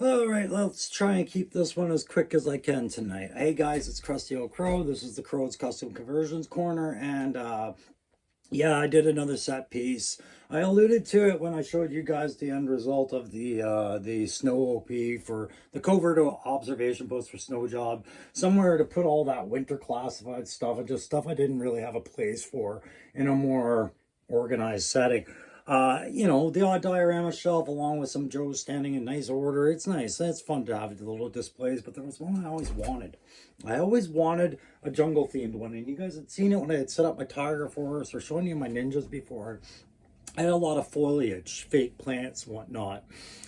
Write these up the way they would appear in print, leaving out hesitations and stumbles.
All right, let's try and keep this one as quick as I can tonight. Hey guys, it's Krusty Old Crow. This is the Crow's Custom Conversions Corner, and yeah, I did another set piece. I alluded to it when I showed you guys the end result of the snow OP for the covert observation post for Snow Job. Somewhere to put all that winter classified stuff and just stuff I didn't really have a place for in a more organized setting. You know, the odd diorama shelf along with some Joes standing in nice order. It's nice. It's fun to have the little displays, but there was one I always wanted. I always wanted a jungle themed one, and you guys had seen it when I had set up my tiger forest or shown you my ninjas before. I had a lot of foliage, fake plants, whatnot,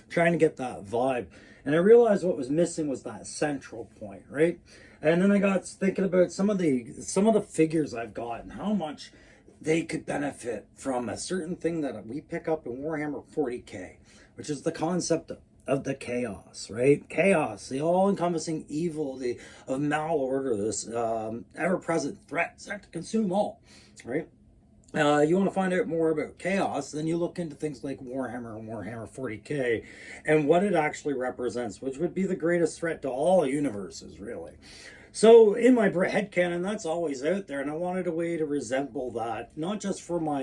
trying to get that vibe. And I realized what was missing was that central point, right? And then I got thinking about some of the figures I've got and how much they could benefit from a certain thing that we pick up in Warhammer 40k, which is the concept of the chaos, right? Chaos, the all-encompassing evil, of malorder, this ever-present threat set to consume all, right? You want to find out more about chaos, then you look into things like Warhammer and Warhammer 40k and what it actually represents, which would be the greatest threat to all universes, really. So in my headcanon, that's always out there, and I wanted a way to resemble that, not just for my,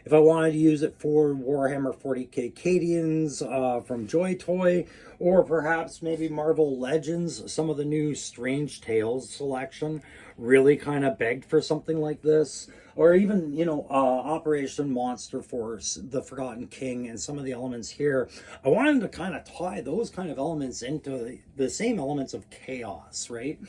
if I wanted to use it for Warhammer 40k Cadians from Joy Toy, or perhaps maybe Marvel Legends, some of the new Strange Tales selection really kind of begged for something like this. Or even, you know, Operation Monster Force, the Forgotten King, and some of the elements here. I wanted to kind of tie those kind of elements into the same elements of chaos, right?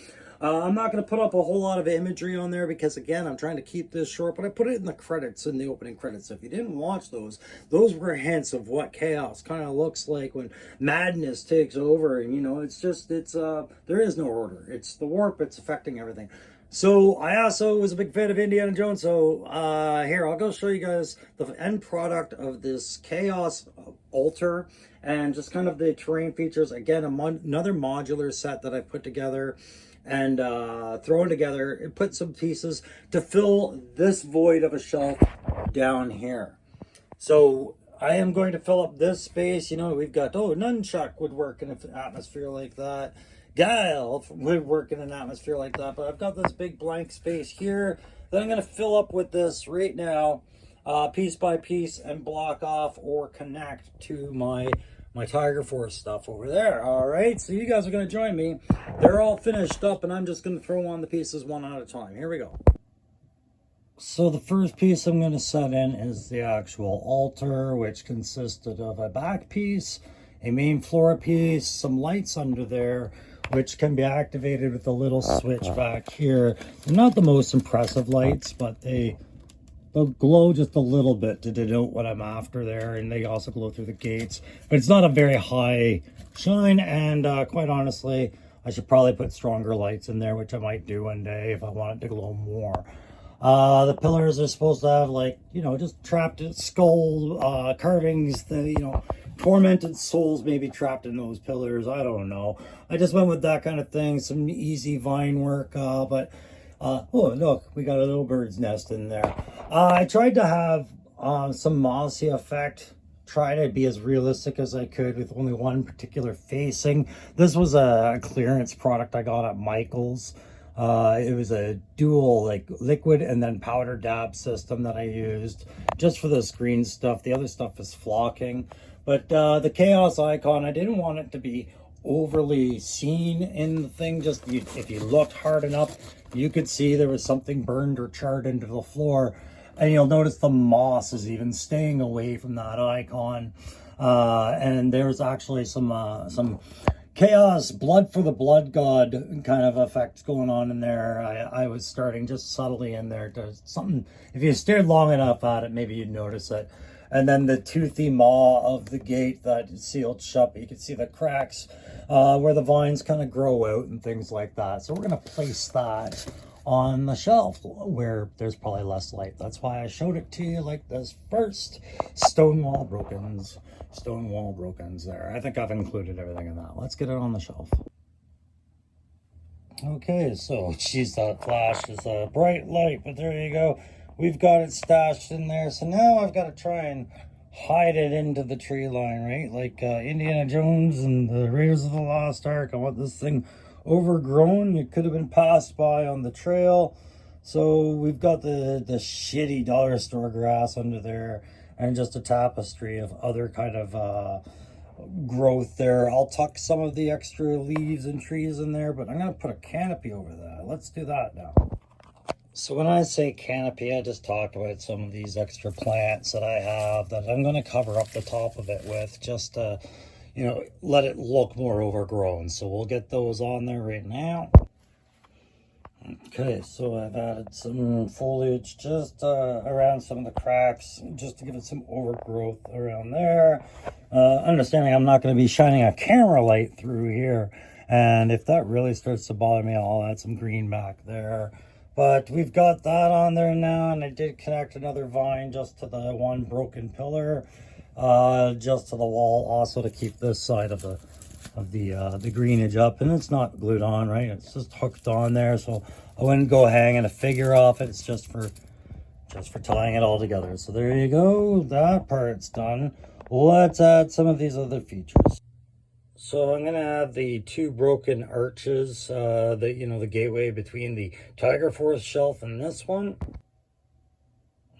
I'm not going to put up a whole lot of imagery on there because, again, I'm trying to keep this short, but I put it in the credits, in the opening credits. So if you didn't watch those were hints of what chaos kind of looks like when madness takes over. And, you know, there is no order. It's the warp, it's affecting everything. So I also was a big fan of Indiana Jones, so here, I'll go show you guys the end product of this Chaos altar and just kind of the terrain features. Again, another modular set that I put together and thrown together. It put some pieces to fill this void of a shelf down here. So I am going to fill up this space. You know, we've got, Nunchuck would work in an atmosphere like that. Guile would work in an atmosphere like that, but I've got this big blank space here that I'm going to fill up with this right now, piece by piece, and block off or connect to my Tiger Force stuff over there. All right, so you guys are going to join me. They're all finished up, and I'm just going to throw on the pieces one at a time. Here we go. So the first piece I'm going to set in is the actual altar, which consisted of a back piece, a main floor piece, some lights under there, which can be activated with a little switch back here. They're not the most impressive lights, but they'll glow just a little bit to denote what I'm after there, and they also glow through the gates. But it's not a very high shine, and quite honestly, I should probably put stronger lights in there, which I might do one day if I want it to glow more. The pillars are supposed to have, like, you know, just trapped skull carvings, tormented souls maybe trapped in those pillars. I don't know. I just went with that kind of thing. Some easy vine work, but oh, look, we got a little bird's nest in there. I tried to have some mossy effect. Try to be as realistic as I could with only one particular facing. This was a clearance product I got at Michael's. It was a dual, like, liquid and then powder dab system that I used just for the screen stuff. The other stuff is flocking. But the Chaos icon, I didn't want it to be overly seen in the thing. Just if you looked hard enough, you could see there was something burned or charred into the floor. And you'll notice the moss is even staying away from that icon. And there's actually some Chaos, blood for the blood god kind of effects going on in there. I was starting just subtly in there to something. If you stared long enough at it, maybe you'd notice it. And then the toothy maw of the gate that is sealed shut, but you can see the cracks where the vines kind of grow out and things like that. So we're going to place that on the shelf where there's probably less light. That's why I showed it to you like this first. Stone wall brokens there. I think I've included everything in that. Let's get it on the shelf. Okay, so geez, that flash is a bright light, but there you go. We've got it stashed in there. So now I've got to try and hide it into the tree line, right? Like Indiana Jones and the Raiders of the Lost Ark. I want this thing overgrown. It could have been passed by on the trail. So we've got the shitty dollar store grass under there and just a tapestry of other kind of growth there. I'll tuck some of the extra leaves and trees in there, but I'm going to put a canopy over that. Let's do that now. So when I say canopy, I just talk about some of these extra plants that I have that I'm going to cover up the top of it with, just to, you know, let it look more overgrown. So we'll get those on there right now. Okay, so I've added some foliage just around some of the cracks, just to give it some overgrowth around there. Understanding I'm not going to be shining a camera light through here, and if that really starts to bother me, I'll add some green back there. But we've got that on there now, and I did connect another vine just to the one broken pillar, just to the wall, also to keep this side of the greenage up. And it's not glued on, right? It's just hooked on there, so I wouldn't go hanging a figure off it. It's just for tying it all together. So there you go. That part's done. Let's add some of these other features. So I'm going to add the two broken arches, the gateway between the Tiger Force shelf and this one.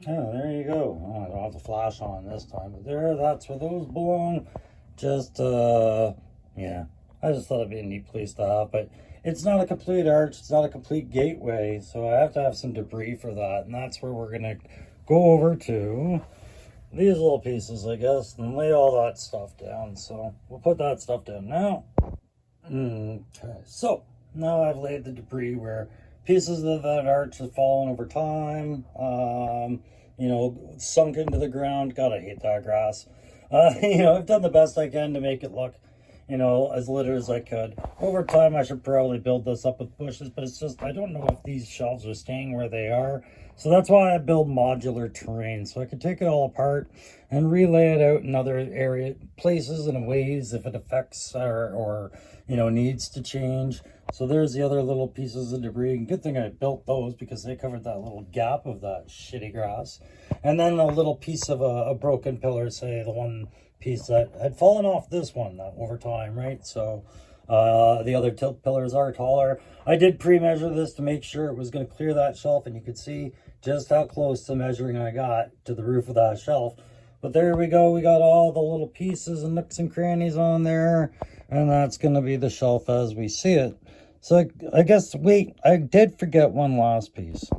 Oh, there you go. Oh, I don't have the flash on this time, but that's where those belong. Just, yeah, I just thought it'd be a neat place to have, but it's not a complete arch, it's not a complete gateway, so I have to have some debris for that, and that's where we're going to go over to these little pieces, I guess, and lay all that stuff down. So we'll put that stuff down now. Okay, so now I've laid the debris where pieces of that arch have fallen over time, sunk into the ground. God, I hate that grass. I've done the best I can to make it look, as lit as I could. Over time, I should probably build this up with bushes, but it's just, I don't know if these shelves are staying where they are. So that's why I build modular terrain, so I can take it all apart and relay it out in other places and ways if it affects or needs to change. So there's the other little pieces of debris. And good thing I built those because they covered that little gap of that shitty grass. And then a little piece of a broken pillar, say the one piece that had fallen off this one over time, right? So the other pillars are taller. I did pre-measure this to make sure it was going to clear that shelf, and you could see just how close to measuring I got to the roof of that shelf. But there we go. We got all the little pieces and nooks and crannies on there, and that's going to be the shelf as we see it. So I guess, wait, I did forget one last piece.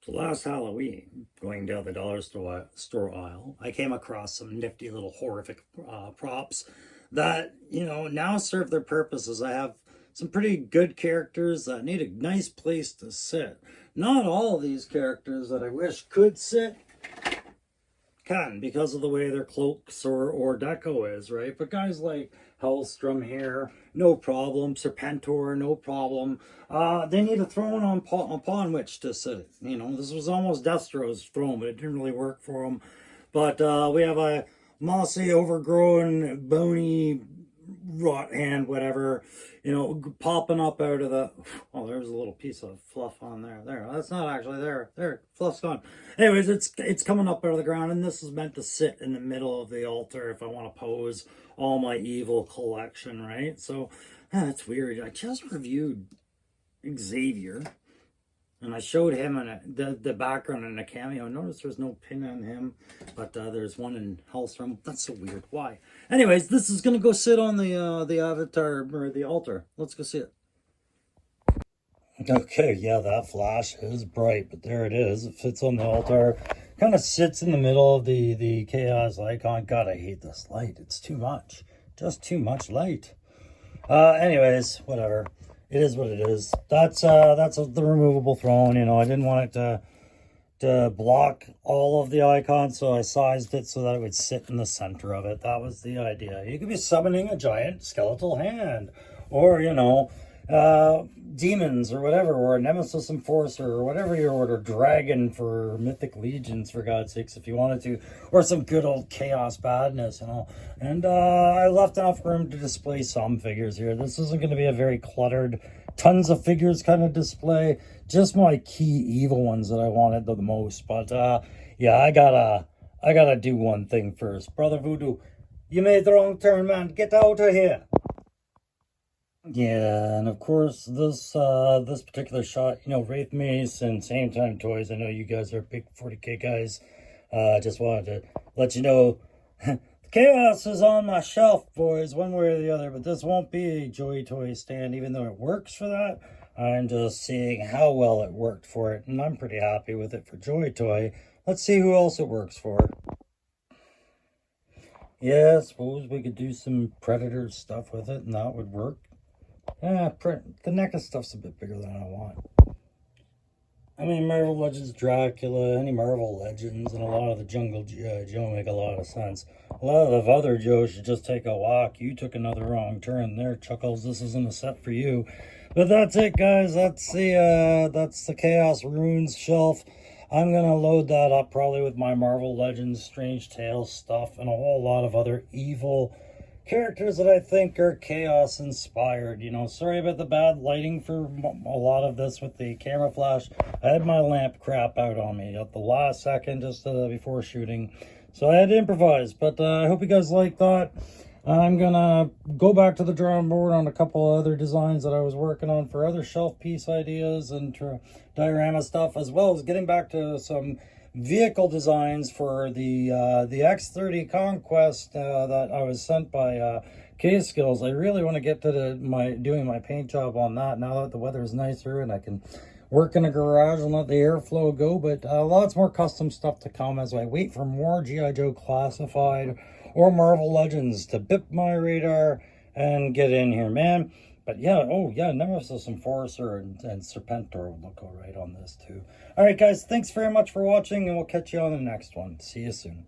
So last Halloween, going down the dollar store aisle, I came across some nifty little horrific props that, now serve their purposes. I have some pretty good characters that need a nice place to sit. Not all of these characters that I wish could sit can, because of the way their cloaks or deco is, right? But guys like Hellstrom here, no problem. Serpentor, no problem. They need a throne upon which to sit. This was almost Destro's throne, but it didn't really work for him. But we have a mossy, overgrown, bony, rot hand, whatever, popping up out of the, oh, there's a little piece of fluff on there. That's not actually there, fluff's gone. Anyways, it's coming up out of the ground, and this is meant to sit in the middle of the altar if I want to pose all my evil collection, right? So that's weird. I just reviewed Xavier, and I showed him the background in a cameo. Notice there's no pin on him, but there's one in Hellstrom. That's so weird. Why? Anyways, this is gonna go sit on the avatar or the altar. Let's go see it. Okay, yeah, that flash is bright, but there it is. It fits on the altar. Kind of sits in the middle of the chaos icon. God, I hate this light. It's too much. Just too much light. Anyways, whatever. It is what it is. That's the removable throne. I didn't want it to block all of the icons, so I sized it so that it would sit in the center of it. That was the idea. You could be summoning a giant skeletal hand, or demons or whatever, or a nemesis enforcer or whatever you order, dragon for mythic legions, for God's sakes, if you wanted to, or some good old chaos badness, and I left enough room to display some figures here. This isn't going to be a very cluttered, tons of figures kind of display, just my key evil ones that I wanted the most. But yeah, I got I gotta do one thing first. Brother Voodoo, you made the wrong turn, man. Get out of here. Yeah, and of course this particular shot, you know, Wraith Mace and Same Time Toys. I know you guys are big 40K guys. Just wanted to let you know the Chaos is on my shelf, boys, one way or the other, but this won't be a Joy Toy stand, even though it works for that. I'm just seeing how well it worked for it, and I'm pretty happy with it for Joy Toy. Let's see who else it works for. Yeah, I suppose we could do some Predator stuff with it, and that would work. Yeah, the NECA stuff's a bit bigger than I want. I mean, Marvel Legends Dracula, any Marvel Legends, and a lot of the Jungle Joe make a lot of sense. A lot of the other Joes should just take a walk. You took another wrong turn there, Chuckles. This isn't a set for you. But that's it, guys. That's the Chaos Runes shelf. I'm gonna load that up probably with my Marvel Legends Strange Tales stuff and a whole lot of other evil characters that I think are Chaos inspired. You know, sorry about the bad lighting for a lot of this with the camera flash. I had my lamp crap out on me at the last second just before shooting, so I had to improvise. But I hope you guys like that. I'm gonna go back to the drawing board on a couple other designs that I was working on for other shelf piece ideas and diorama stuff, as well as getting back to some vehicle designs for the X30 Conquest that I was sent by K-Skills. I really want to get to doing my paint job on that now that the weather is nicer and I can work in a garage and let the airflow go. But lots more custom stuff to come as I wait for more G.I. Joe Classified or Marvel Legends to bip my radar and get in here, man. But yeah, oh yeah, Nemesis Enforcer and Serpentor will look all right on this too. All right, guys, thanks very much for watching, and we'll catch you on the next one. See you soon.